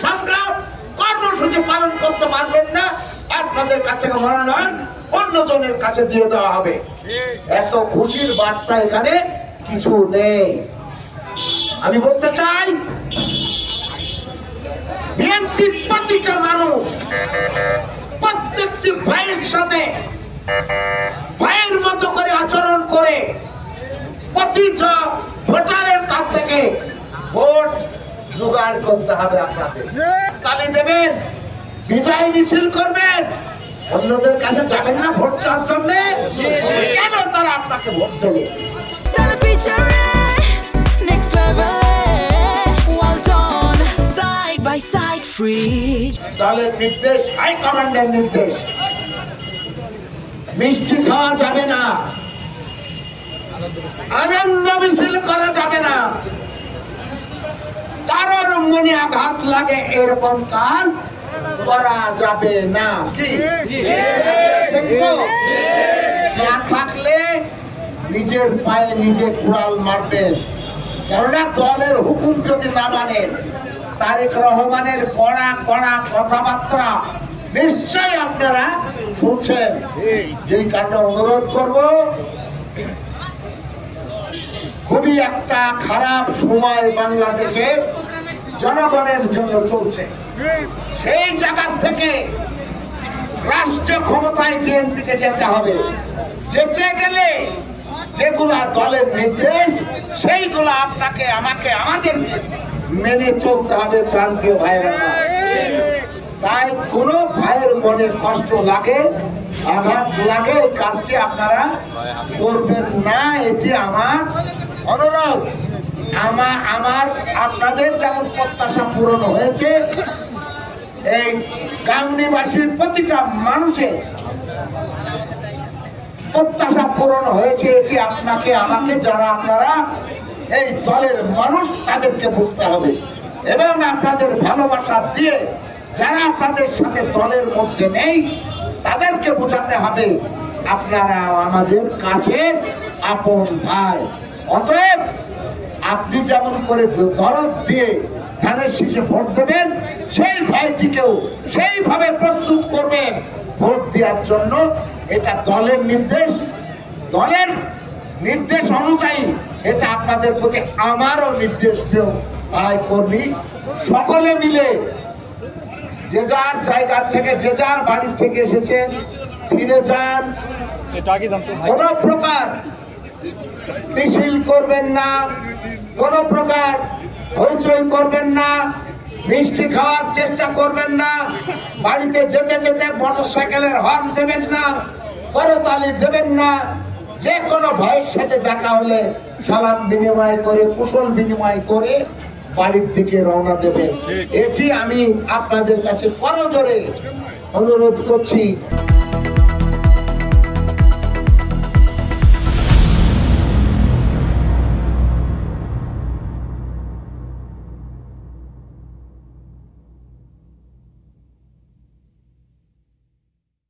সংগ্রাম কর্মসূচি পালন করতে পারবেন না, আপনাদের কাছে মনোনয়ন অন্যজনের কাছে দিয়ে দেওয়া হবে। এত খুশির বার্তা এখানে কিছু নেই। আমি বলতে চাই বিএনপি প্রতিটা মানুষ প্রত্যেকটি ভাইয়ের সাথে ভাইয়ের মতো করে আচরণ করে প্রতিটা ভোটারের কাছ থেকে ভোট জোগাড় করতে হবে। আপনাদের তালি দেবেন, বিজয় মিছিল করবেন, অন্যদের কাছে যাবেন না ভোট চাওয়ার জন্য। কেন তারা আপনাকে ভোট দেবে? দলের নির্দেশ, হাইকমান্ডের নির্দেশ, মিষ্টি খাওয়া যাবে না, আনন্দ মিছিল করা যাবে না, কারোর মনে আঘাত লাগে এরকম কাজ করা যাবে না। কি না থাকলে নিজের পায়ে নিজে কুড়াল মারবেন। কেননা দলের হুকুম যদি না মানেন, তারেক রহমানের কড়া কড়া কথাবার্তা নিশ্চয়ই আপনারা শুনছেন। যেই কারণে অনুরোধ করব, খুবই একটা খারাপ সময় বাংলাদেশের জনগণের জন্য চলছে। সেই জায়গা থেকে রাষ্ট্র ক্ষমতায় বিএনপিকে যেতে হবে। যেতে গেলে যেগুলা দলের নির্দেশ, সেইগুলা আপনাকে, আমাকে, আমাদেরকে মেনে চলতে হবে। প্রাণপ্রিয় ভাইয়েরা, তাই কোনো ভাইয়ের মনে কষ্ট লাগে, আঘাত লাগে, এই কাজটি আপনারা করবেন না, এটি আমার অনুরোধ। আমার আপনাদের যেমন প্রত্যাশা পূরণ হয়েছে, এই গাংনীবাসীর প্রতিটা মানুষের প্রত্যাশা পূরণ হয়েছে, এটি আপনাকে, আমাকে, যারা আপনারা এই দলের মানুষ, তাদেরকে বুঝতে হবে। এবং আপনাদের ভালোবাসা দিয়ে যারা আপনাদের সাথে দলের মধ্যে নেই, তাদেরকে বোঝাতে হবে আপনারা আমাদের কাছের আপন ভাই। অতএব আপনি যেমন করে দরদ দিয়ে ধানের শীষে ভোট দেবেন, সেই ভাইটিকেও সেইভাবে প্রস্তুত করবেন ভোট দেওয়ার জন্য। এটা দলের নির্দেশ, দলের নির্দেশ অনুযায়ী এটা আপনাদের প্রতি আমারও নির্দেশ। ভাই কর্মী সকলে মিলে যে যার জায়গা থেকে, যে যার বাড়ি থেকে এসেছেন, ফিরে যান। কোন প্রকার মিছিল করবেন না, কোন প্রকার হইচই করবেন না, মিষ্টি খাওয়ার চেষ্টা করবেন না, বাড়িতে যেতে যেতে মোটরসাইকেলের হর্ন দেবেন না, করতালি দেবেন না। যে কোনো ভাইয়ের সাথে দেখা হলে সালাম বিনিময় করে, কুশল বিনিময় করে বাড়ির দিকে রওনা দেবেন। এটি আমি আপনাদের কাছে করজোরে অনুরোধ করছি।